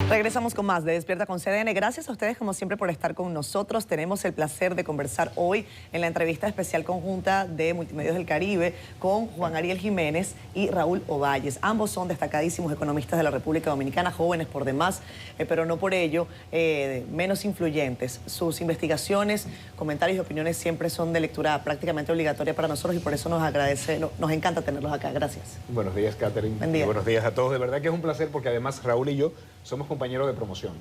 Regresamos con más de Despierta con CDN. Gracias a ustedes, como siempre, por estar con nosotros. Tenemos el placer de conversar hoy en la entrevista especial conjunta de Multimedios del Caribe con Juan Ariel Jiménez y Raúl Ovalles. Ambos son destacadísimos economistas de la República Dominicana, jóvenes por demás, pero no por ello menos influyentes. Sus investigaciones, comentarios y opiniones siempre son de lectura prácticamente obligatoria para nosotros y por eso nos encanta tenerlos acá. Gracias. Buenos días, Catherine. Buen día. Buenos días a todos. De verdad que es un placer porque además Raúl y yo somos compañeros de promoción.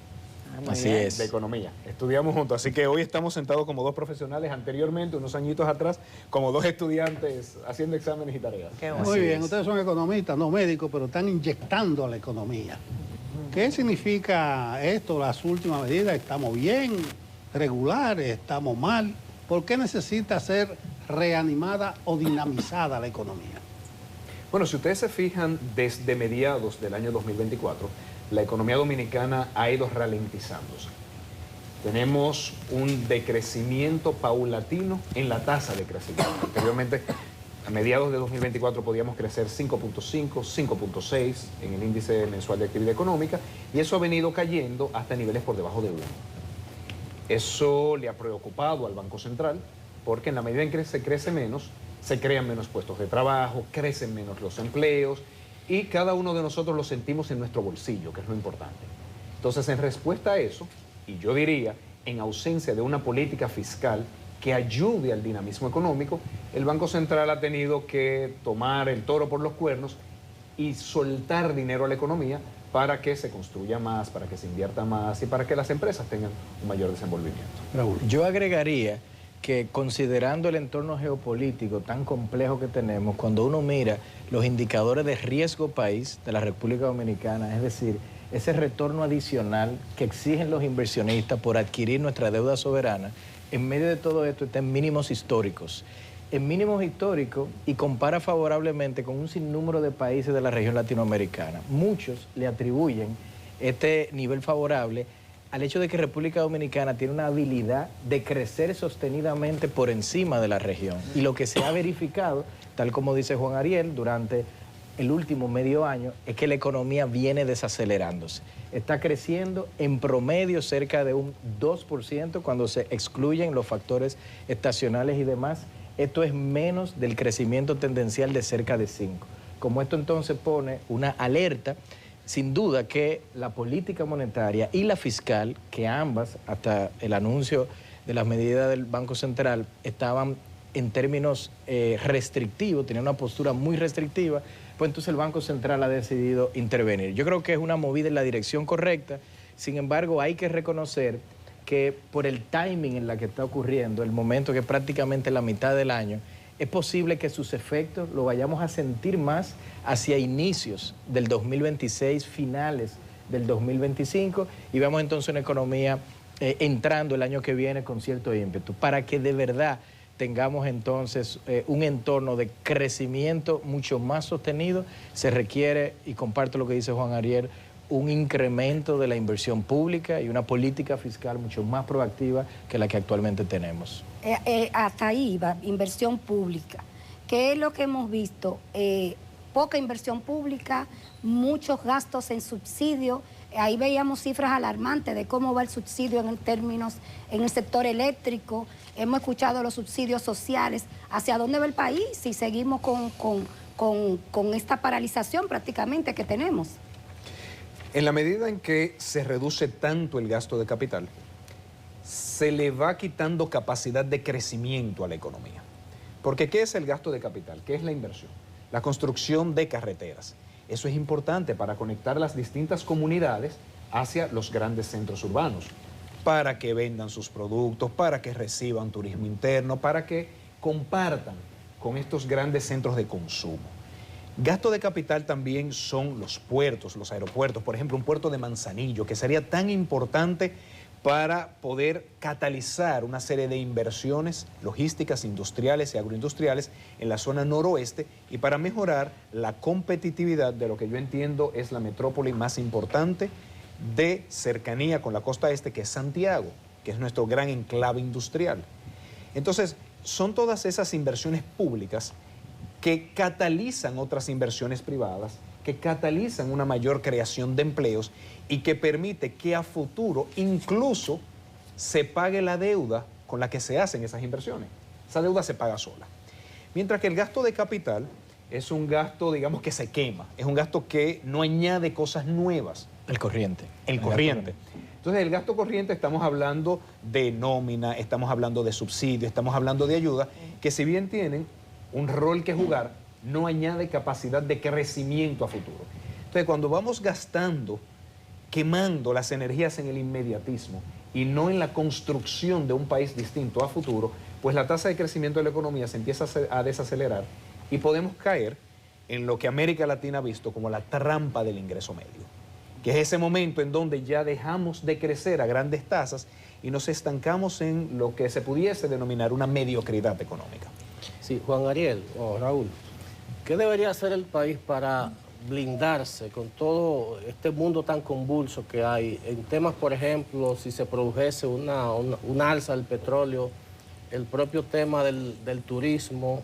Así es. De economía. Estudiamos juntos, así que hoy estamos sentados como dos profesionales, anteriormente, unos añitos atrás, como dos estudiantes haciendo exámenes y tareas. Muy bien, ustedes son economistas, no médicos, pero están inyectando a la economía. ¿Qué significa esto, las últimas medidas? ¿Estamos bien, regulares, estamos mal? ¿Por qué necesita ser reanimada o dinamizada la economía? Bueno, si ustedes se fijan, desde mediados del año 2024, la economía dominicana ha ido ralentizándose. Tenemos un decrecimiento paulatino en la tasa de crecimiento. Anteriormente, a mediados de 2024 podíamos crecer 5.5, 5.6 en el índice mensual de actividad económica y eso ha venido cayendo hasta niveles por debajo de 1. Eso le ha preocupado al Banco Central porque en la medida en que se crece menos, se crean menos puestos de trabajo, crecen menos los empleos y cada uno de nosotros lo sentimos en nuestro bolsillo, que es lo importante. Entonces, en respuesta a eso, y yo diría, en ausencia de una política fiscal que ayude al dinamismo económico, el Banco Central ha tenido que tomar el toro por los cuernos y soltar dinero a la economía para que se construya más, para que se invierta más y para que las empresas tengan un mayor desenvolvimiento. Raúl, yo agregaría que considerando el entorno geopolítico tan complejo que tenemos, cuando uno mira los indicadores de riesgo país de la República Dominicana, es decir, ese retorno adicional que exigen los inversionistas por adquirir nuestra deuda soberana, en medio de todo esto está en mínimos históricos. En mínimos históricos y compara favorablemente con un sinnúmero de países de la región latinoamericana. Muchos le atribuyen este nivel favorable al hecho de que República Dominicana tiene una habilidad de crecer sostenidamente por encima de la región. Y lo que se ha verificado, tal como dice Juan Ariel, durante el último medio año, es que la economía viene desacelerándose. Está creciendo en promedio cerca de un 2% cuando se excluyen los factores estacionales y demás. Esto es menos del crecimiento tendencial de cerca de 5. Como esto entonces pone una alerta, sin duda que la política monetaria y la fiscal, que ambas, hasta el anuncio de las medidas del Banco Central, estaban en términos restrictivos, tenían una postura muy restrictiva, pues entonces el Banco Central ha decidido intervenir. Yo creo que es una movida en la dirección correcta, sin embargo hay que reconocer que por el timing en la que está ocurriendo, el momento que es prácticamente la mitad del año, es posible que sus efectos lo vayamos a sentir más hacia inicios del 2026, finales del 2025, y vemos entonces una economía entrando el año que viene con cierto ímpetu, para que de verdad tengamos entonces un entorno de crecimiento mucho más sostenido. Se requiere, y comparto lo que dice Juan Ariel, un incremento de la inversión pública y una política fiscal mucho más proactiva que la que actualmente tenemos. Hasta ahí va, inversión pública. ¿Qué es lo que hemos visto? Poca inversión pública, muchos gastos en subsidio. Ahí veíamos cifras alarmantes de cómo va el subsidio en términos en el sector eléctrico. Hemos escuchado los subsidios sociales. ¿Hacia dónde va el país si seguimos con esta paralización prácticamente que tenemos? En la medida en que se reduce tanto el gasto de capital, se le va quitando capacidad de crecimiento a la economía. Porque ¿qué es el gasto de capital? ¿Qué es la inversión? La construcción de carreteras. Eso es importante para conectar las distintas comunidades hacia los grandes centros urbanos, para que vendan sus productos, para que reciban turismo interno, para que compartan con estos grandes centros de consumo. Gasto de capital también son los puertos, los aeropuertos. Por ejemplo, un puerto de Manzanillo, que sería tan importante para poder catalizar una serie de inversiones logísticas, industriales y agroindustriales en la zona noroeste y para mejorar la competitividad de lo que yo entiendo es la metrópoli más importante de cercanía con la costa este, que es Santiago, que es nuestro gran enclave industrial. Entonces, son todas esas inversiones públicas que catalizan otras inversiones privadas, que catalizan una mayor creación de empleos y que permite que a futuro incluso se pague la deuda con la que se hacen esas inversiones. Esa deuda se paga sola. Mientras que el gasto de capital es un gasto, digamos, que se quema, es un gasto que no añade cosas nuevas. El corriente. El corriente. Entonces, el gasto corriente estamos hablando de nómina, estamos hablando de subsidio, estamos hablando de ayuda, que si bien tienen un rol que jugar, no añade capacidad de crecimiento a futuro. Entonces, cuando vamos gastando, quemando las energías en el inmediatismo y no en la construcción de un país distinto a futuro, pues la tasa de crecimiento de la economía se empieza a desacelerar y podemos caer en lo que América Latina ha visto como la trampa del ingreso medio, que es ese momento en donde ya dejamos de crecer a grandes tasas y nos estancamos en lo que se pudiese denominar una mediocridad económica. Sí, Juan Ariel o Raúl, ¿qué debería hacer el país para blindarse con todo este mundo tan convulso que hay en temas, por ejemplo, si se produjese una alza del petróleo, el propio tema del turismo?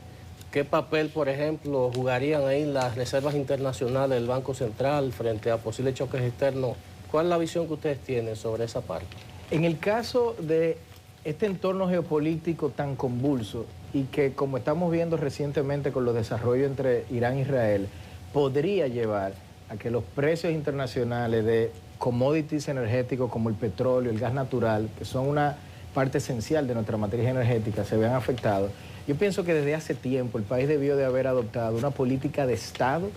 ¿Qué papel, por ejemplo, jugarían ahí las reservas internacionales del Banco Central frente a posibles choques externos? ¿Cuál es la visión que ustedes tienen sobre esa parte? En el caso de este entorno geopolítico tan convulso y que, como estamos viendo recientemente con los desarrollos entre Irán e Israel, podría llevar a que los precios internacionales de commodities energéticos como el petróleo, el gas natural, que son una parte esencial de nuestra matriz energética, se vean afectados. Yo pienso que desde hace tiempo el país debió de haber adoptado una política de Estado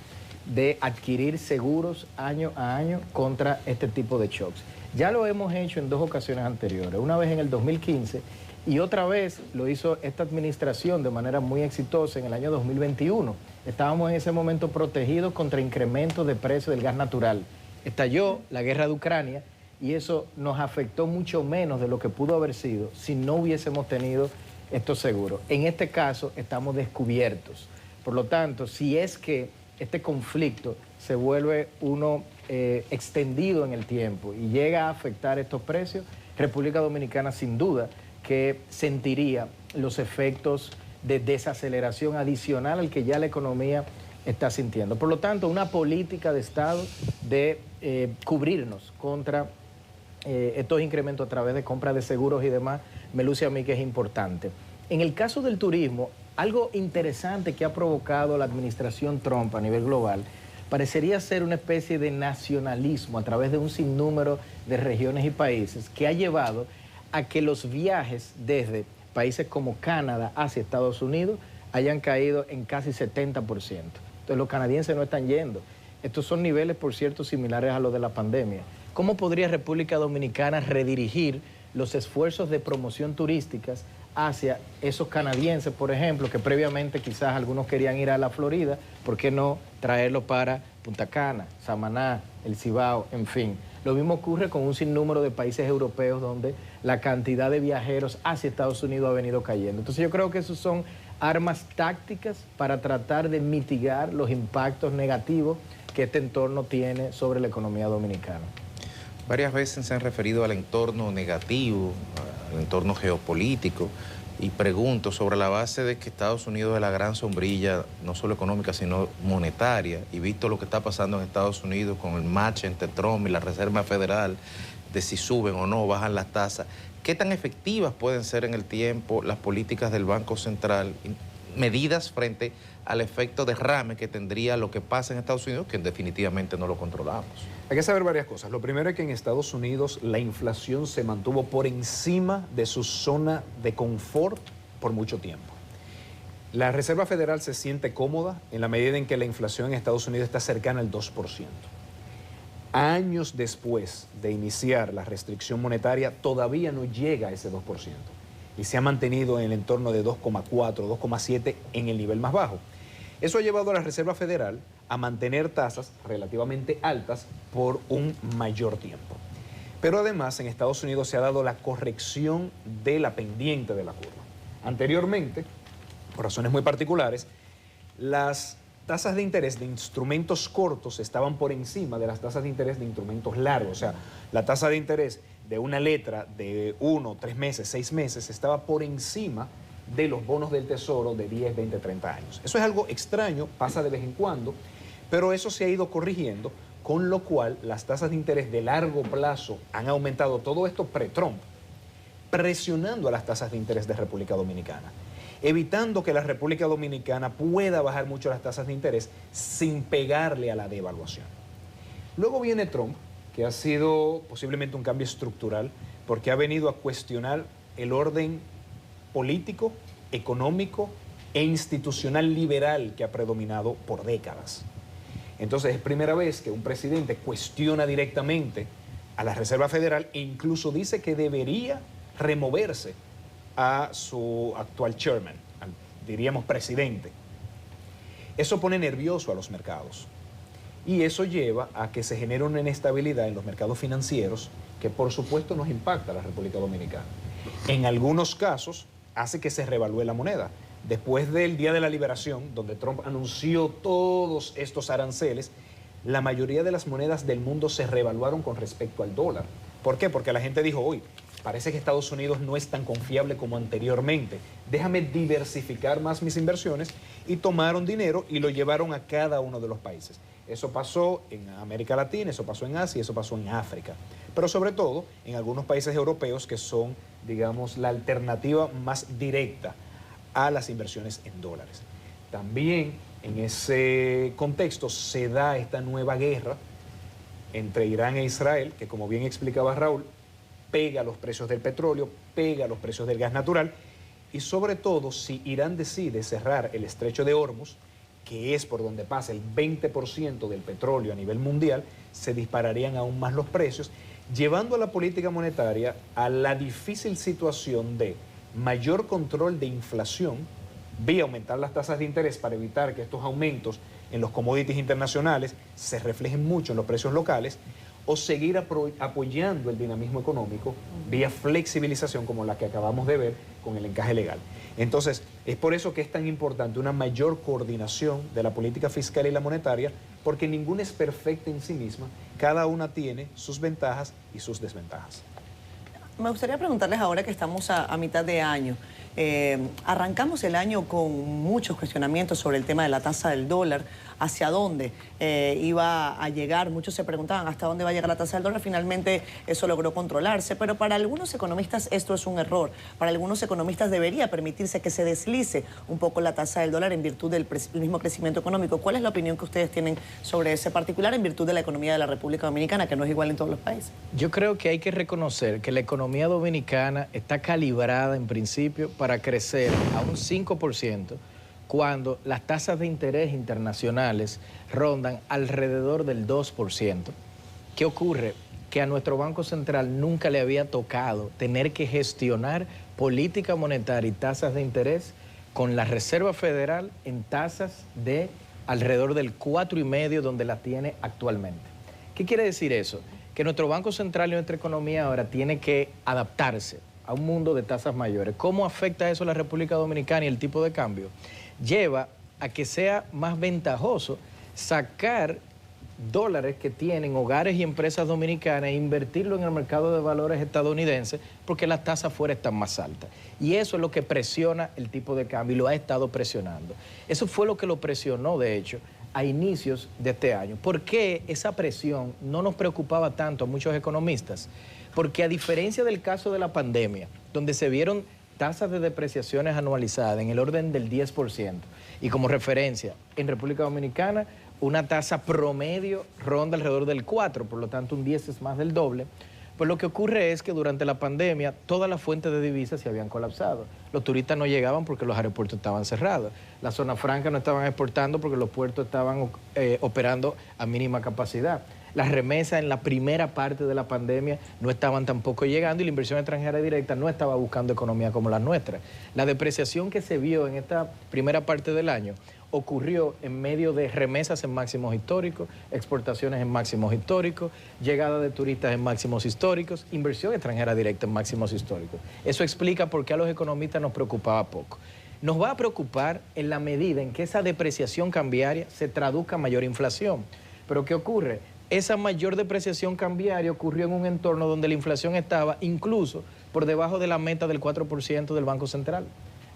de adquirir seguros año a año contra este tipo de shocks. Ya lo hemos hecho en dos ocasiones anteriores, una vez en el 2015 y otra vez lo hizo esta administración de manera muy exitosa en el año 2021. Estábamos en ese momento protegidos contra incrementos de precio del gas natural. Estalló la guerra de Ucrania y eso nos afectó mucho menos de lo que pudo haber sido si no hubiésemos tenido estos seguros. En este caso estamos descubiertos. Por lo tanto, si es que este conflicto se vuelve uno extendido en el tiempo y llega a afectar estos precios, República Dominicana sin duda que sentiría los efectos de desaceleración adicional al que ya la economía está sintiendo. Por lo tanto, una política de Estado de cubrirnos contra estos incrementos a través de compra de seguros y demás, me luce a mí que es importante. En el caso del turismo, algo interesante que ha provocado la administración Trump a nivel global parecería ser una especie de nacionalismo a través de un sinnúmero de regiones y países que ha llevado a que los viajes desde países como Canadá hacia Estados Unidos hayan caído en casi 70%. Entonces los canadienses no están yendo. Estos son niveles, por cierto, similares a los de la pandemia. ¿Cómo podría República Dominicana redirigir los esfuerzos de promoción turísticas hacia esos canadienses, por ejemplo, que previamente quizás algunos querían ir a la Florida? ¿Por qué no traerlo para Punta Cana, Samaná, el Cibao, en fin? Lo mismo ocurre con un sinnúmero de países europeos donde la cantidad de viajeros hacia Estados Unidos ha venido cayendo. Entonces yo creo que esos son armas tácticas para tratar de mitigar los impactos negativos que este entorno tiene sobre la economía dominicana. Varias veces se han referido al entorno negativo, al entorno geopolítico, y pregunto sobre la base de que Estados Unidos es la gran sombrilla, no solo económica, sino monetaria, y visto lo que está pasando en Estados Unidos con el match entre Trump y la Reserva Federal, de si suben o no, bajan las tasas, ¿qué tan efectivas pueden ser en el tiempo las políticas del Banco Central, medidas frente al efecto derrame que tendría lo que pasa en Estados Unidos, que definitivamente no lo controlamos? Hay que saber varias cosas. Lo primero es que en Estados Unidos la inflación se mantuvo por encima de su zona de confort por mucho tiempo. La Reserva Federal se siente cómoda en la medida en que la inflación en Estados Unidos está cercana al 2%. Años después de iniciar la restricción monetaria, todavía no llega a ese 2%. Y se ha mantenido en el entorno de 2,4, 2,7 en el nivel más bajo. Eso ha llevado a la Reserva Federal a mantener tasas relativamente altas por un mayor tiempo. Pero además en Estados Unidos se ha dado la corrección de la pendiente de la curva. Anteriormente, por razones muy particulares, las tasas de interés de instrumentos cortos estaban por encima de las tasas de interés de instrumentos largos. O sea, la tasa de interés de una letra de 1, 3 meses, 6 meses estaba por encima de los bonos del Tesoro de 10, 20, 30 años. Eso es algo extraño, pasa de vez en cuando, Pero eso se ha ido corrigiendo, con lo cual las tasas de interés de largo plazo han aumentado. Todo esto pre-Trump, presionando a las tasas de interés de República Dominicana, evitando que la República Dominicana pueda bajar mucho las tasas de interés sin pegarle a la devaluación. Luego viene Trump, que ha sido posiblemente un cambio estructural, porque ha venido a cuestionar el orden político, económico e institucional liberal que ha predominado por décadas. Entonces es primera vez que un presidente cuestiona directamente a la Reserva Federal e incluso dice que debería removerse a su actual chairman, diríamos presidente. Eso pone nervioso a los mercados y eso lleva a que se genere una inestabilidad en los mercados financieros que por supuesto nos impacta a la República Dominicana. En algunos casos hace que se revalúe la moneda. Después del Día de la Liberación, donde Trump anunció todos estos aranceles, la mayoría de las monedas del mundo se revaluaron con respecto al dólar. ¿Por qué? Porque la gente dijo, hoy parece que Estados Unidos no es tan confiable como anteriormente. Déjame diversificar más mis inversiones, y tomaron dinero y lo llevaron a cada uno de los países. Eso pasó en América Latina, eso pasó en Asia y eso pasó en África. Pero sobre todo en algunos países europeos que son, digamos, la alternativa más directa a las inversiones en dólares. También en ese contexto se da esta nueva guerra entre Irán e Israel, que como bien explicaba Raúl, pega los precios del petróleo, pega los precios del gas natural, y sobre todo si Irán decide cerrar el estrecho de Hormuz, que es por donde pasa el 20% del petróleo a nivel mundial, se dispararían aún más los precios, llevando a la política monetaria a la difícil situación de mayor control de inflación, vía aumentar las tasas de interés para evitar que estos aumentos en los commodities internacionales se reflejen mucho en los precios locales, o seguir apoyando el dinamismo económico vía flexibilización como la que acabamos de ver con el encaje legal. Entonces, es por eso que es tan importante una mayor coordinación de la política fiscal y la monetaria, porque ninguna es perfecta en sí misma, cada una tiene sus ventajas y sus desventajas. Me gustaría preguntarles ahora que estamos a mitad de año. Arrancamos el año con muchos cuestionamientos sobre el tema de la tasa del dólar, hacia dónde iba a llegar. Muchos se preguntaban hasta dónde va a llegar la tasa del dólar. Finalmente eso logró controlarse, pero para algunos economistas esto es un error. Para algunos economistas debería permitirse que se deslice un poco la tasa del dólar en virtud del mismo crecimiento económico. ¿Cuál es la opinión que ustedes tienen sobre ese particular en virtud de la economía de la República Dominicana, que no es igual en todos los países? Yo creo que hay que reconocer que la economía dominicana está calibrada en principio para crecer a un 5%, cuando las tasas de interés internacionales rondan alrededor del 2%. ¿Qué ocurre? Que a nuestro Banco Central nunca le había tocado tener que gestionar política monetaria y tasas de interés con la Reserva Federal en tasas de alrededor del 4,5%, donde la tiene actualmente. ¿Qué quiere decir eso? Que nuestro Banco Central y nuestra economía ahora tiene que adaptarse a un mundo de tasas mayores. ¿Cómo afecta eso a la República Dominicana y el tipo de cambio? Lleva a que sea más ventajoso sacar dólares que tienen hogares y empresas dominicanas e invertirlo en el mercado de valores estadounidense, porque las tasas fuera están más altas. Y eso es lo que presiona el tipo de cambio y lo ha estado presionando. Eso fue lo que lo presionó, de hecho, a inicios de este año. ¿Por qué esa presión no nos preocupaba tanto a muchos economistas? Porque a diferencia del caso de la pandemia, donde se vieron tasas de depreciaciones anualizadas en el orden del 10%, y como referencia, en República Dominicana, una tasa promedio ronda alrededor del 4%, por lo tanto un 10 es más del doble. Pues lo que ocurre es que durante la pandemia todas las fuentes de divisas se habían colapsado. Los turistas no llegaban porque los aeropuertos estaban cerrados. Las zonas francas no estaban exportando porque los puertos estaban operando a mínima capacidad. Las remesas en la primera parte de la pandemia no estaban tampoco llegando y la inversión extranjera directa no estaba buscando economía como la nuestra. La depreciación que se vio en esta primera parte del año ocurrió en medio de remesas en máximos históricos, exportaciones en máximos históricos, llegada de turistas en máximos históricos, inversión extranjera directa en máximos históricos. Eso explica por qué a los economistas nos preocupaba poco. Nos va a preocupar en la medida en que esa depreciación cambiaria se traduzca en mayor inflación. Pero ¿qué ocurre? Esa mayor depreciación cambiaria ocurrió en un entorno donde la inflación estaba incluso por debajo de la meta del 4% del Banco Central.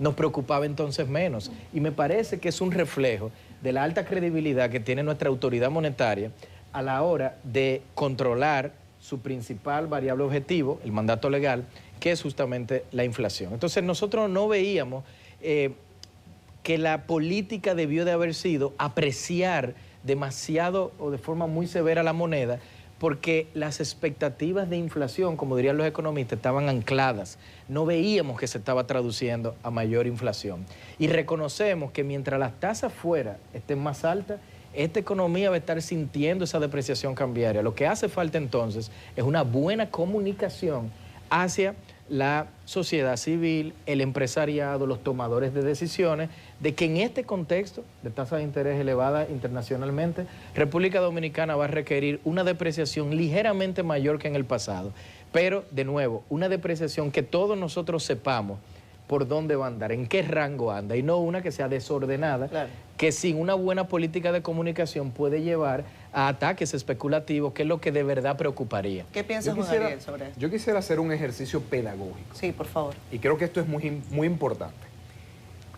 Nos preocupaba entonces menos. Y me parece que es un reflejo de la alta credibilidad que tiene nuestra autoridad monetaria a la hora de controlar su principal variable objetivo, el mandato legal, que es justamente la inflación. Entonces nosotros no veíamos que la política debió de haber sido apreciar demasiado o de forma muy severa la moneda, porque las expectativas de inflación, como dirían los economistas, estaban ancladas. No veíamos que se estaba traduciendo a mayor inflación. Y reconocemos que mientras las tasas fuera estén más altas, esta economía va a estar sintiendo esa depreciación cambiaria. Lo que hace falta entonces es una buena comunicación hacia la sociedad civil, el empresariado, los tomadores de decisiones, de que en este contexto de tasas de interés elevadas internacionalmente, República Dominicana va a requerir una depreciación ligeramente mayor que en el pasado. Pero, de nuevo, una depreciación que todos nosotros sepamos por dónde va a andar, en qué rango anda, y no una que sea desordenada, claro, que sin una buena política de comunicación puede llevar a ataques especulativos, que es lo que de verdad preocuparía. ¿Qué piensas, Juan Ariel, sobre esto? Yo quisiera hacer un ejercicio pedagógico. Sí, por favor. Y creo que esto es muy importante.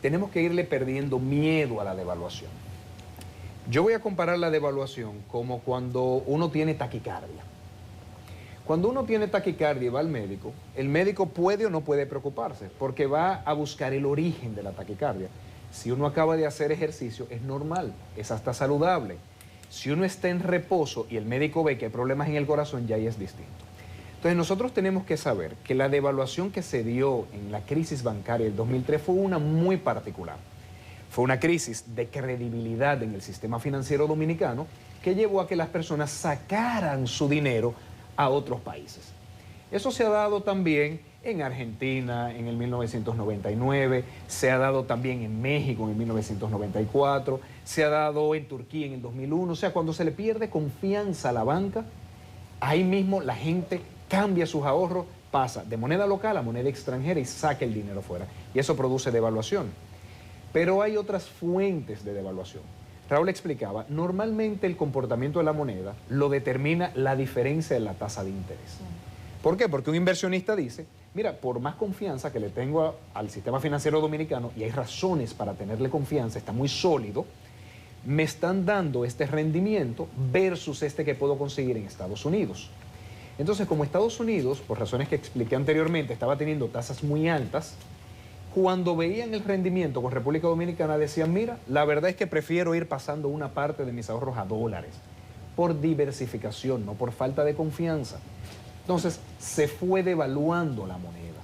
Tenemos que irle perdiendo miedo a la devaluación. Yo voy a comparar la devaluación como cuando uno tiene taquicardia. Cuando uno tiene taquicardia y va al médico, el médico puede o no puede preocuparse, porque va a buscar el origen de la taquicardia. Si uno acaba de hacer ejercicio, es normal, es hasta saludable. Si uno está en reposo y el médico ve que hay problemas en el corazón, ya ahí es distinto. Entonces nosotros tenemos que saber que la devaluación que se dio en la crisis bancaria del 2003 fue una muy particular. Fue una crisis de credibilidad en el sistema financiero dominicano que llevó a que las personas sacaran su dinero a otros países. Eso se ha dado también en Argentina en el 1999, se ha dado también en México en el 1994, se ha dado en Turquía en el 2001. O sea, cuando se le pierde confianza a la banca, ahí mismo la gente cambia sus ahorros, pasa de moneda local a moneda extranjera y saca el dinero fuera. Y eso produce devaluación. Pero hay otras fuentes de devaluación. Raúl explicaba, normalmente el comportamiento de la moneda lo determina la diferencia de la tasa de interés. ¿Por qué? Porque un inversionista dice, mira, por más confianza que le tengo al sistema financiero dominicano, y hay razones para tenerle confianza, está muy sólido, me están dando este rendimiento versus este que puedo conseguir en Estados Unidos. Entonces, como Estados Unidos, por razones que expliqué anteriormente, estaba teniendo tasas muy altas, cuando veían el rendimiento con República Dominicana decían, mira, la verdad es que prefiero ir pasando una parte de mis ahorros a dólares, por diversificación, no por falta de confianza. Entonces, se fue devaluando la moneda.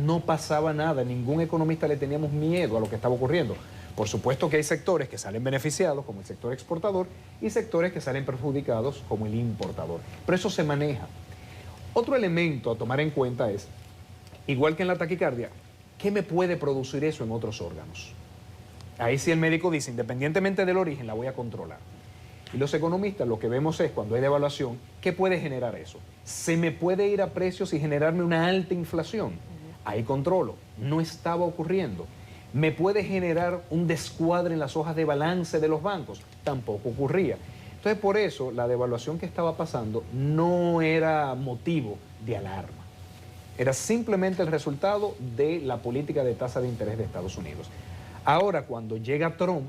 No pasaba nada, ningún economista le teníamos miedo a lo que estaba ocurriendo. Por supuesto que hay sectores que salen beneficiados, como el sector exportador, y sectores que salen perjudicados, como el importador. Pero eso se maneja. Otro elemento a tomar en cuenta es, igual que en la taquicardia, ¿qué me puede producir eso en otros órganos? Ahí sí el médico dice, independientemente del origen, la voy a controlar. Y los economistas lo que vemos es, cuando hay devaluación, ¿qué puede generar eso? Se me puede ir a precios y generarme una alta inflación. Ahí controlo. No estaba ocurriendo. ¿Me puede generar un descuadre en las hojas de balance de los bancos? Tampoco ocurría. Entonces, por eso, la devaluación que estaba pasando no era motivo de alarma. Era simplemente el resultado de la política de tasa de interés de Estados Unidos. Ahora, cuando llega Trump,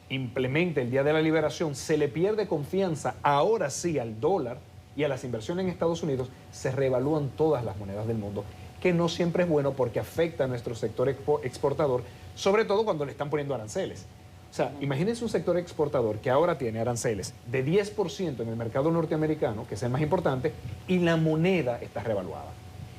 implementa el Día de la Liberación, se le pierde confianza, ahora sí, al dólar y a las inversiones en Estados Unidos, se reevalúan todas las monedas del mundo, que no siempre es bueno porque afecta a nuestro sector exportador, sobre todo cuando le están poniendo aranceles. O sea, imagínense un sector exportador que ahora tiene aranceles de 10% en el mercado norteamericano, que es el más importante, y la moneda está revaluada.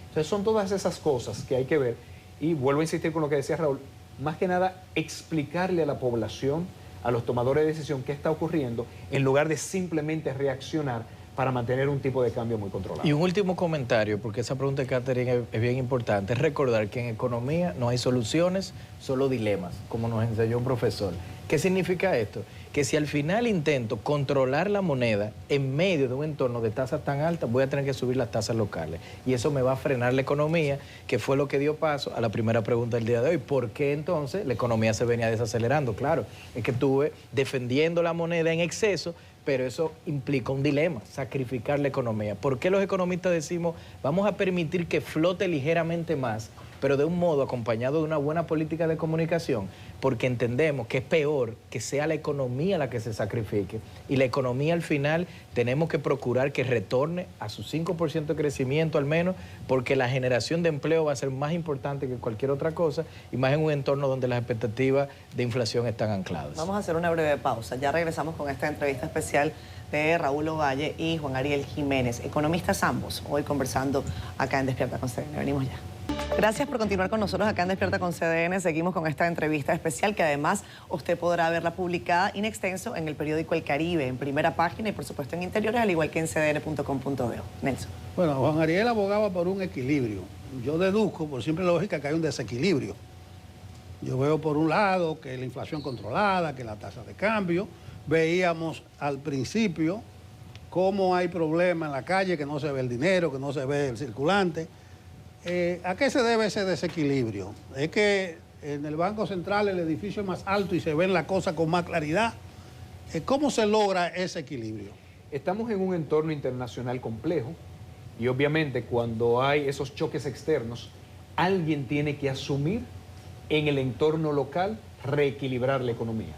Entonces son todas esas cosas que hay que ver, y vuelvo a insistir con lo que decía Raúl, más que nada explicarle a la población, a los tomadores de decisión qué está ocurriendo, en lugar de simplemente reaccionar para mantener un tipo de cambio muy controlado. Y un último comentario, porque esa pregunta de Catherine es bien importante, es recordar que en economía no hay soluciones, solo dilemas, como nos enseñó un profesor. ¿Qué significa esto? Que si al final intento controlar la moneda en medio de un entorno de tasas tan altas, voy a tener que subir las tasas locales. Y eso me va a frenar la economía, que fue lo que dio paso a la primera pregunta del día de hoy. ¿Por qué entonces la economía se venía desacelerando? Claro, es que estuve defendiendo la moneda en exceso, pero eso implica un dilema, sacrificar la economía. ¿Por qué los economistas decimos, vamos a permitir que flote ligeramente más pero de un modo acompañado de una buena política de comunicación, porque entendemos que es peor que sea la economía la que se sacrifique, y la economía al final tenemos que procurar que retorne a su 5% de crecimiento al menos, porque la generación de empleo va a ser más importante que cualquier otra cosa, y más en un entorno donde las expectativas de inflación están ancladas. Vamos a hacer una breve pausa. Ya regresamos con esta entrevista especial de Raúl Ovalle y Juan Ariel Jiménez, economistas ambos, hoy conversando acá en Despierta con CDN. Venimos ya. Gracias por continuar con nosotros acá en Despierta con CDN. Seguimos con esta entrevista especial que además usted podrá verla publicada in extenso en el periódico El Caribe, en primera página y por supuesto en interiores, al igual que en cdn.com.do. Nelson. Bueno, Juan Ariel abogaba por un equilibrio. Yo deduzco, por simple lógica, que hay un desequilibrio. Yo veo por un lado que la inflación controlada, que la tasa de cambio. Veíamos al principio cómo hay problemas en la calle, que no se ve el dinero, que no se ve el circulante. ¿A qué se debe ese desequilibrio? ¿Es que en el Banco Central el edificio es más alto y se ven las cosas con más claridad? ¿Cómo se logra ese equilibrio? Estamos en un entorno internacional complejo y obviamente cuando hay esos choques externos, alguien tiene que asumir en el entorno local reequilibrar la economía.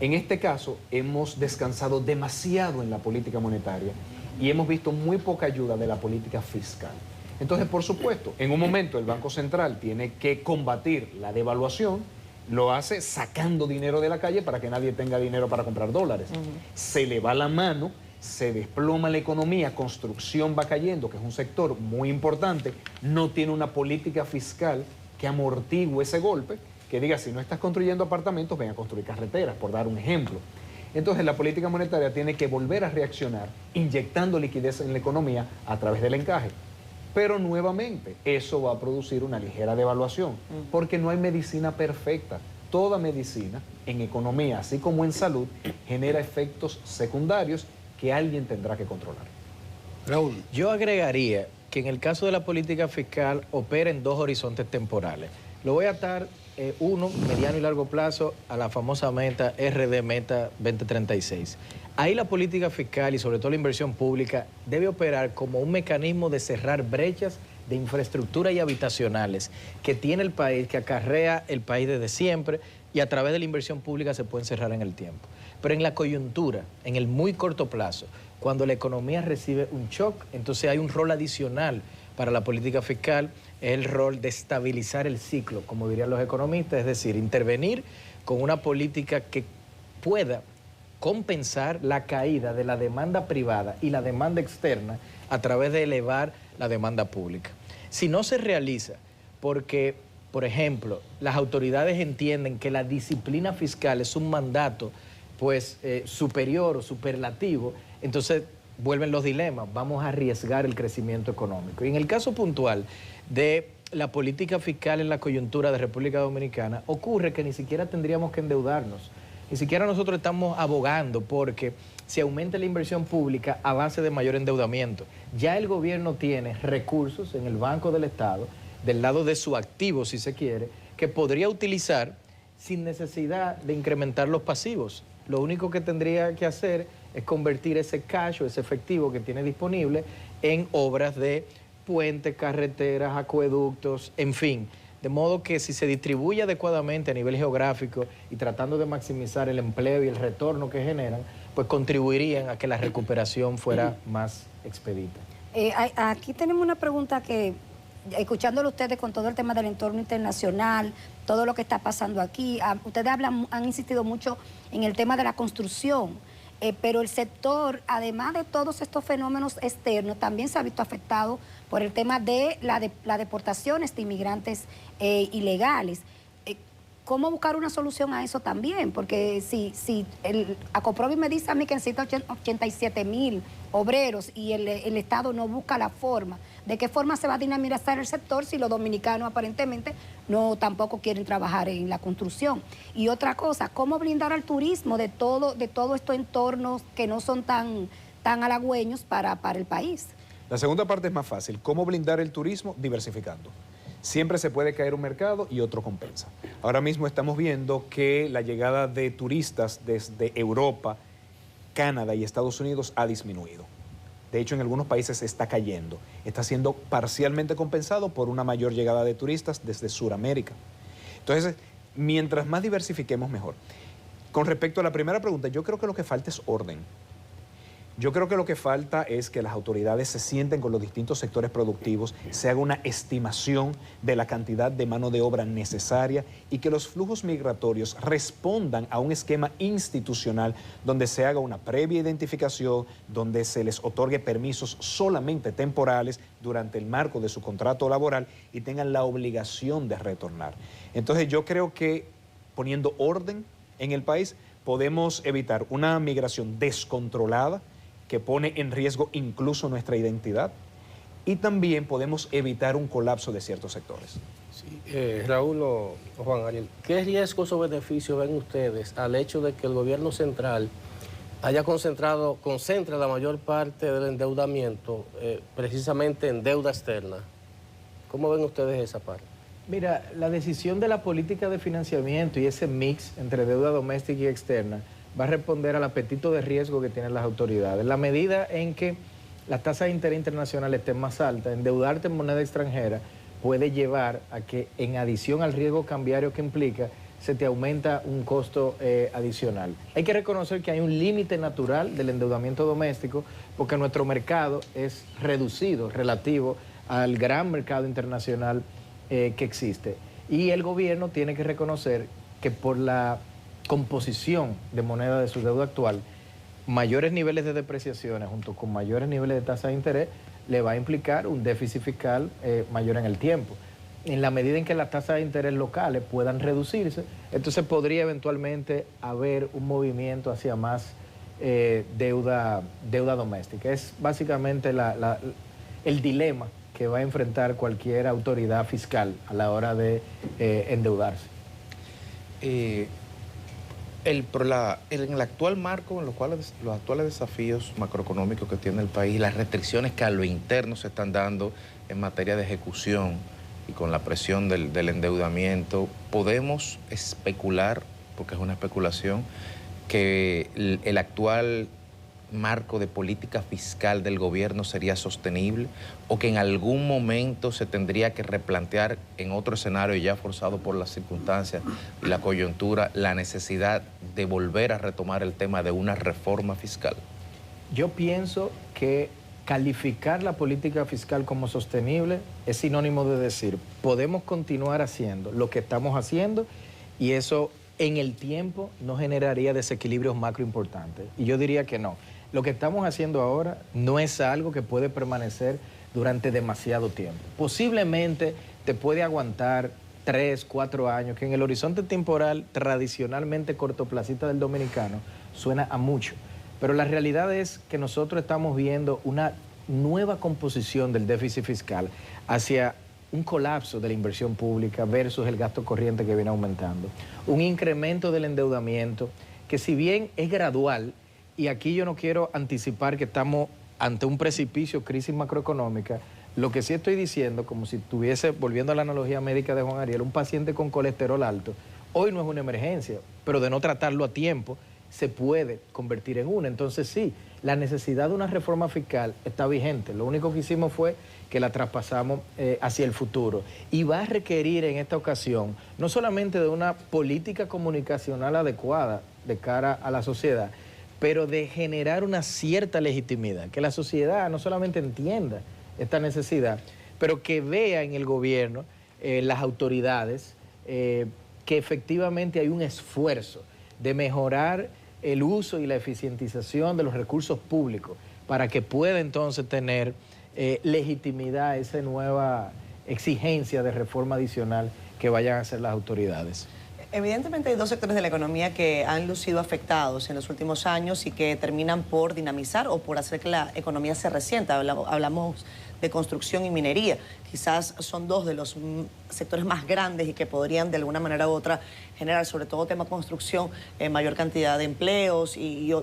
En este caso, hemos descansado demasiado en la política monetaria y hemos visto muy poca ayuda de la política fiscal. Entonces, por supuesto, en un momento el Banco Central tiene que combatir la devaluación, lo hace sacando dinero de la calle para que nadie tenga dinero para comprar dólares. Se le va la mano, se desploma la economía, construcción va cayendo, que es un sector muy importante, no tiene una política fiscal que amortigue ese golpe, que diga, si no estás construyendo apartamentos, ven a construir carreteras, por dar un ejemplo. Entonces, la política monetaria tiene que volver a reaccionar, inyectando liquidez en la economía a través del encaje. Pero nuevamente, eso va a producir una ligera devaluación, porque no hay medicina perfecta. Toda medicina, en economía, así como en salud, genera efectos secundarios que alguien tendrá que controlar. Raúl. Yo agregaría que en el caso de la política fiscal opera en dos horizontes temporales. Lo voy a atar uno, mediano y largo plazo, a la famosa meta RD Meta 2036. Ahí la política fiscal y sobre todo la inversión pública debe operar como un mecanismo de cerrar brechas de infraestructura y habitacionales que tiene el país, que acarrea el país desde siempre, y a través de la inversión pública se pueden cerrar en el tiempo. Pero en la coyuntura, en el muy corto plazo, cuando la economía recibe un shock, entonces hay un rol adicional para la política fiscal, es el rol de estabilizar el ciclo, como dirían los economistas, es decir, intervenir con una política que pueda compensar la caída de la demanda privada y la demanda externa a través de elevar la demanda pública. Si no se realiza porque, por ejemplo, las autoridades entienden que la disciplina fiscal es un mandato superior o superlativo, entonces vuelven los dilemas, vamos a arriesgar el crecimiento económico. Y en el caso puntual de la política fiscal en la coyuntura de República Dominicana, ocurre que ni siquiera tendríamos que endeudarnos. Ni siquiera nosotros estamos abogando porque se aumente la inversión pública a base de mayor endeudamiento. Ya el gobierno tiene recursos en el Banco del Estado, del lado de su activo, si se quiere, que podría utilizar sin necesidad de incrementar los pasivos. Lo único que tendría que hacer es convertir ese cash o ese efectivo que tiene disponible en obras de puentes, carreteras, acueductos, en fin. De modo que si se distribuye adecuadamente a nivel geográfico y tratando de maximizar el empleo y el retorno que generan, pues contribuirían a que la recuperación fuera más expedita. Aquí tenemos una pregunta que, escuchándolo ustedes con todo el tema del entorno internacional, todo lo que está pasando aquí, ustedes han insistido mucho en el tema de la construcción. Pero el sector, además de todos estos fenómenos externos, también se ha visto afectado por el tema de las deportaciones de inmigrantes ilegales. ¿Cómo buscar una solución a eso también? Porque si el Acoprovi me dice a mí que necesita 87,000 obreros y el Estado no busca la forma, ¿de qué forma se va a dinamizar el sector si los dominicanos aparentemente no tampoco quieren trabajar en la construcción? Y otra cosa, ¿cómo blindar al turismo de todos estos entornos que no son tan halagüeños para el país? La segunda parte es más fácil. ¿Cómo blindar el turismo? Diversificando. Siempre se puede caer un mercado y otro compensa. Ahora mismo estamos viendo que la llegada de turistas desde Europa, Canadá y Estados Unidos ha disminuido. De hecho, en algunos países está cayendo. Está siendo parcialmente compensado por una mayor llegada de turistas desde Sudamérica. Entonces, mientras más diversifiquemos, mejor. Con respecto a la primera pregunta, yo creo que lo que falta es orden. Yo creo que lo que falta es que las autoridades se sienten con los distintos sectores productivos, se haga una estimación de la cantidad de mano de obra necesaria y que los flujos migratorios respondan a un esquema institucional donde se haga una previa identificación, donde se les otorgue permisos solamente temporales durante el marco de su contrato laboral y tengan la obligación de retornar. Entonces yo creo que poniendo orden en el país podemos evitar una migración descontrolada que pone en riesgo incluso nuestra identidad, y también podemos evitar un colapso de ciertos sectores. Sí, Raúl o Juan Ariel, ¿qué riesgos o beneficios ven ustedes al hecho de que el gobierno central concentra la mayor parte del endeudamiento precisamente en deuda externa? ¿Cómo ven ustedes esa parte? Mira, la decisión de la política de financiamiento y ese mix entre deuda doméstica y externa va a responder al apetito de riesgo que tienen las autoridades. En la medida en que las tasas de interés internacionales estén más altas, endeudarte en moneda extranjera puede llevar a que, en adición al riesgo cambiario que implica, se te aumenta un costo adicional. Hay que reconocer que hay un límite natural del endeudamiento doméstico porque nuestro mercado es reducido relativo al gran mercado internacional que existe. Y el gobierno tiene que reconocer que por la composición de moneda de su deuda actual, mayores niveles de depreciaciones junto con mayores niveles de tasa de interés le va a implicar un déficit fiscal mayor en el tiempo. En la medida en que las tasas de interés locales puedan reducirse, entonces podría eventualmente haber un movimiento hacia más deuda doméstica. Es básicamente el dilema que va a enfrentar cualquier autoridad fiscal a la hora de endeudarse. En el actual marco, en los actuales desafíos macroeconómicos que tiene el país, las restricciones que a lo interno se están dando en materia de ejecución y con la presión del endeudamiento, podemos especular, porque es una especulación, que el actual marco de política fiscal del gobierno sería sostenible o que en algún momento se tendría que replantear en otro escenario ya forzado por las circunstancias y la coyuntura la necesidad de volver a retomar el tema de una reforma fiscal. Yo pienso que calificar la política fiscal como sostenible es sinónimo de decir podemos continuar haciendo lo que estamos haciendo y eso en el tiempo no generaría desequilibrios macro importantes. Y yo diría que no. Lo que estamos haciendo ahora no es algo que puede permanecer durante demasiado tiempo. Posiblemente te puede aguantar 3, 4 años, que en el horizonte temporal tradicionalmente cortoplacista del dominicano suena a mucho. Pero la realidad es que nosotros estamos viendo una nueva composición del déficit fiscal hacia un colapso de la inversión pública versus el gasto corriente que viene aumentando. Un incremento del endeudamiento que, si bien es gradual, y aquí yo no quiero anticipar que estamos ante un precipicio, crisis macroeconómica, lo que sí estoy diciendo, como si estuviese, volviendo a la analogía médica de Juan Ariel, un paciente con colesterol alto, hoy no es una emergencia, pero de no tratarlo a tiempo, se puede convertir en una. Entonces sí, la necesidad de una reforma fiscal está vigente. Lo único que hicimos fue que la traspasamos hacia el futuro. Y va a requerir en esta ocasión no solamente de una política comunicacional adecuada de cara a la sociedad, pero de generar una cierta legitimidad, que la sociedad no solamente entienda esta necesidad, pero que vea en el gobierno, las autoridades, que efectivamente hay un esfuerzo de mejorar el uso y la eficientización de los recursos públicos para que pueda entonces tener legitimidad esa nueva exigencia de reforma adicional que vayan a hacer las autoridades. Evidentemente hay dos sectores de la economía que han lucido afectados en los últimos años y que terminan por dinamizar o por hacer que la economía se resienta. Hablamos de construcción y minería. Quizás son dos de los sectores más grandes y que podrían de alguna manera u otra generar, sobre todo tema construcción, mayor cantidad de empleos y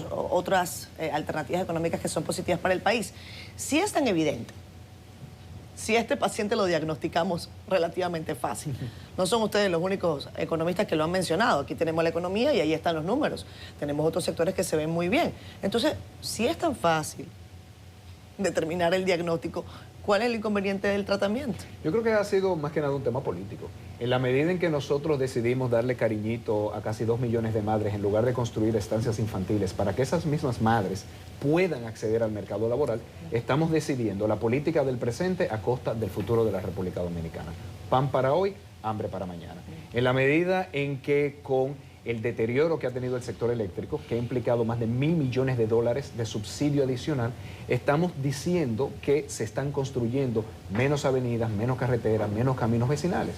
otras alternativas económicas que son positivas para el país. Sí es tan evidente si este paciente lo diagnosticamos relativamente fácil. No son ustedes los únicos economistas que lo han mencionado. Aquí tenemos la economía y ahí están los números. Tenemos otros sectores que se ven muy bien. Entonces, si es tan fácil determinar el diagnóstico, ¿cuál es el inconveniente del tratamiento? Yo creo que ha sido más que nada un tema político. En la medida en que nosotros decidimos darle cariñito a casi 2 millones de madres en lugar de construir estancias infantiles para que esas mismas madres puedan acceder al mercado laboral, estamos decidiendo la política del presente a costa del futuro de la República Dominicana. Pan para hoy, hambre para mañana. En la medida en que con el deterioro que ha tenido el sector eléctrico, que ha implicado más de $1.000 millones de subsidio adicional, estamos diciendo que se están construyendo menos avenidas, menos carreteras, menos caminos vecinales.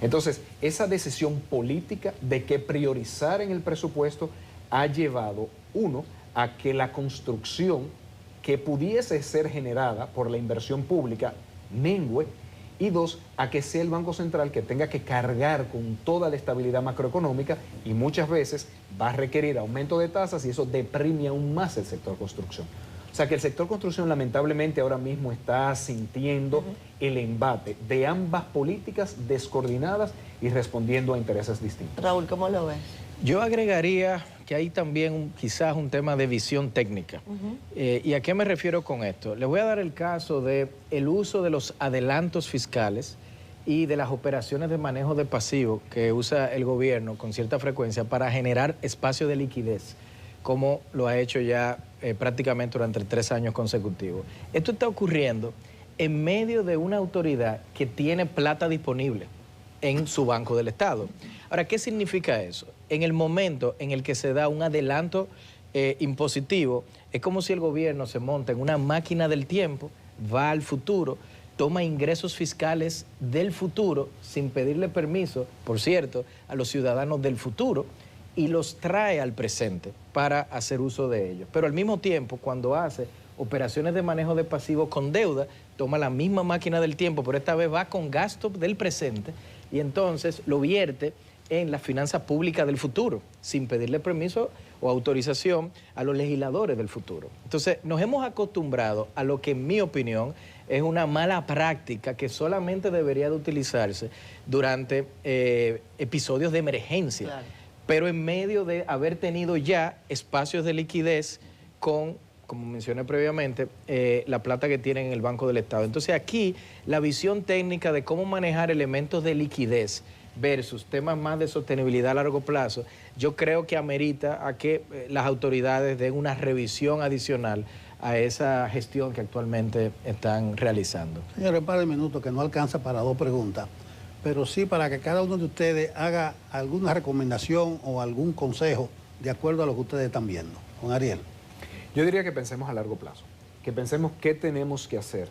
Entonces, esa decisión política de que priorizar en el presupuesto ha llevado, uno, a que la construcción que pudiese ser generada por la inversión pública mengue, y dos, a que sea el Banco Central que tenga que cargar con toda la estabilidad macroeconómica y muchas veces va a requerir aumento de tasas y eso deprime aún más el sector construcción. O sea que el sector construcción lamentablemente ahora mismo está sintiendo el embate de ambas políticas descoordinadas y respondiendo a intereses distintos. Raúl, ¿cómo lo ves? Yo agregaría que hay también quizás un tema de visión técnica. ¿Y a qué me refiero con esto? Les voy a dar el caso del uso de los adelantos fiscales y de las operaciones de manejo de pasivo que usa el gobierno con cierta frecuencia para generar espacio de liquidez, como lo ha hecho ya prácticamente durante 3 años consecutivos. Esto está ocurriendo en medio de una autoridad que tiene plata disponible en su Banco del Estado. Ahora, ¿qué significa eso? En el momento en el que se da un adelanto impositivo, es como si el gobierno se monta en una máquina del tiempo, va al futuro, toma ingresos fiscales del futuro sin pedirle permiso, por cierto, a los ciudadanos del futuro y los trae al presente para hacer uso de ellos. Pero al mismo tiempo, cuando hace operaciones de manejo de pasivos con deuda, toma la misma máquina del tiempo, pero esta vez va con gasto del presente y entonces lo vierte en la finanza pública del futuro, sin pedirle permiso o autorización a los legisladores del futuro. Entonces, nos hemos acostumbrado a lo que, en mi opinión, es una mala práctica que solamente debería de utilizarse durante episodios de emergencia, claro, pero en medio de haber tenido ya espacios de liquidez con, como mencioné previamente, la plata que tienen en el Banco del Estado. Entonces, aquí la visión técnica de cómo manejar elementos de liquidez versus temas más de sostenibilidad a largo plazo, yo creo que amerita a que las autoridades den una revisión adicional a esa gestión que actualmente están realizando. Señores, para el minuto que no alcanza para 2 preguntas, pero sí para que cada uno de ustedes haga alguna recomendación o algún consejo de acuerdo a lo que ustedes están viendo. Con Ariel. Yo diría que pensemos a largo plazo, que pensemos qué tenemos que hacer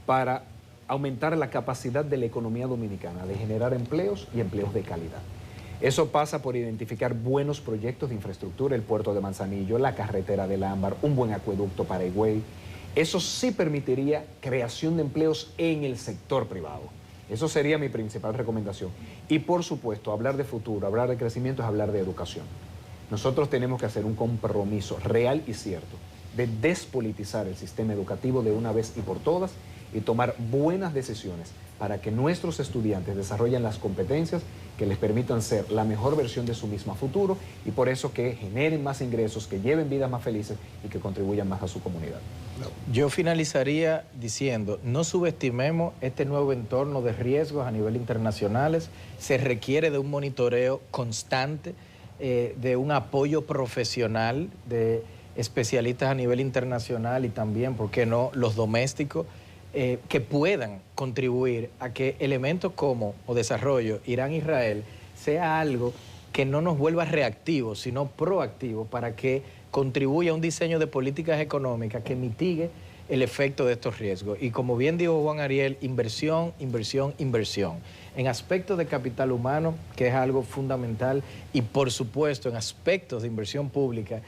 para aumentar la capacidad de la economía dominicana de generar empleos y empleos de calidad. Eso pasa por identificar buenos proyectos de infraestructura, el puerto de Manzanillo, la carretera del Ámbar, un buen acueducto para Higüey. Eso sí permitiría creación de empleos en el sector privado. Eso sería mi principal recomendación. Y por supuesto, hablar de futuro, hablar de crecimiento es hablar de educación. Nosotros tenemos que hacer un compromiso real y cierto de despolitizar el sistema educativo de una vez y por todas y tomar buenas decisiones para que nuestros estudiantes desarrollen las competencias que les permitan ser la mejor versión de su mismo futuro y por eso que generen más ingresos, que lleven vidas más felices y que contribuyan más a su comunidad. Yo finalizaría diciendo, no subestimemos este nuevo entorno de riesgos a nivel internacionales, se requiere de un monitoreo constante, de un apoyo profesional, de especialistas a nivel internacional y también, ¿por qué no?, los domésticos, que puedan contribuir a que elementos como o desarrollo Irán-Israel sea algo que no nos vuelva reactivos, sino proactivos para que contribuya a un diseño de políticas económicas que mitigue el efecto de estos riesgos. Y como bien dijo Juan Ariel, inversión, inversión, inversión. En aspectos de capital humano, que es algo fundamental, y por supuesto en aspectos de inversión pública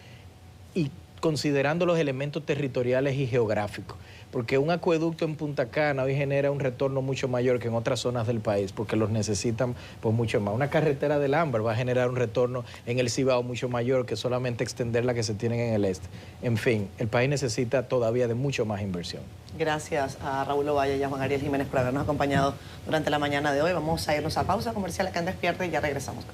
y considerando los elementos territoriales y geográficos. Porque un acueducto en Punta Cana hoy genera un retorno mucho mayor que en otras zonas del país, porque los necesitan pues mucho más. Una carretera del Ámbar va a generar un retorno en el Cibao mucho mayor que solamente extender la que se tienen en el este. En fin, el país necesita todavía de mucho más inversión. Gracias a Raúl Ovalle y a Juan Ariel Jiménez por habernos acompañado durante la mañana de hoy. Vamos a irnos a pausa comercial acá en Despierta y ya regresamos.